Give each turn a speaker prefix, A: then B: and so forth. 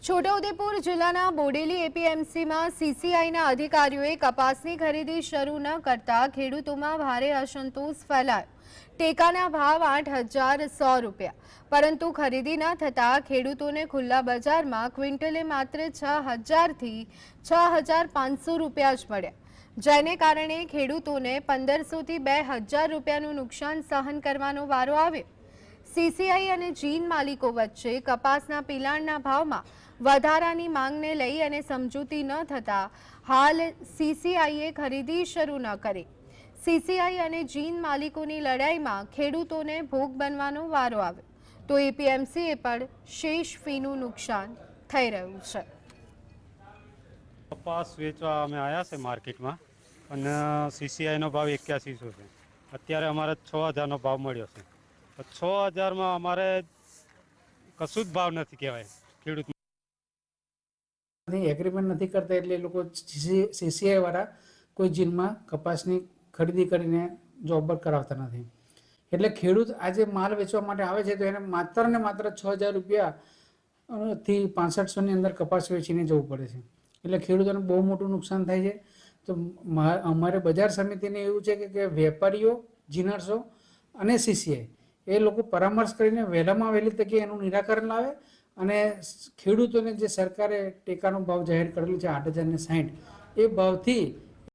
A: છોટાઉદેપુર જિલ્લાના બોડેલી એપીએમસીમાં સીસીઆઈના અધિકારીઓએ કપાસની ખરીદી શરૂ ન કરતા ખેડૂતોમાં ભારે અસંતોષ ફેલાયો। ટેકાના ભાવ 8,100 રૂપિયા, પરંતુ ખરીદી ન થતા ખેડૂતોને ખુલ્લા બજારમાં ક્વિન્ટલે માત્ર 6,000 થી 6,500 રૂપિયા જ મળ્યા, જેને કારણે ખેડૂતોને 1,500 થી 2,000 રૂપિયાનું નુકસાન સહન કરવાનો વારો આવ્યો। सीसीआई અને જીન માલિકો વચ્ચે કપાસના પિલાણના ભાવમાં વધારાની માંગને લઈ અને સમજૂતી ન થતા હાલ સીસીઆઈએ ખરીદી શરૂ ન કરી। સીસીઆઈ અને જીન માલિકોની લડાઈમાં ખેડૂતોને ભોગ બનવાનો વારો આવ્યો, તો એપીએમસીએ પણ શેષ ફીનું નુકસાન થઈ રહ્યું છે।
B: કપાસ વેચવા અમે આવ્યા છે માર્કેટમાં અને સીસીઆઈનો ભાવ 8100 છે। અત્યારે અમારે 6,000નો ભાવ મળ્યો છે। 6,000માં અમારે કશું જ ભાવ નથી કહેવાય। ખેડૂત
C: એગ્રીમેન્ટ નથી કરતા એટલે એ લોકો સીસીઆઈ વાળા કોઈ જીનમાં કપાસની ખરીદી કરીને જોબ પર કરાવતા નથી। એટલે ખેડૂત આજે માલ વેચવા માટે આવે છે તો એને માત્ર ને માત્ર 6,000 રૂપિયા થી 6500ની અંદર કપાસ વેચીને જવું પડે છે। એટલે ખેડૂતોને બહુ મોટું નુકસાન થાય છે। તો અમારે બજાર સમિતિને એવું છે કે વેપારીઓ, જીનર્સો અને સીસીઆઈ એ લોકો પરામર્શ કરીને વહેલામાં વહેલી તકે એનું નિરાકરણ લાવે અને ખેડૂતોને જે સરકારે ટેકાનો ભાવ જાહેર કરેલો છે 8,060 એ ભાવથી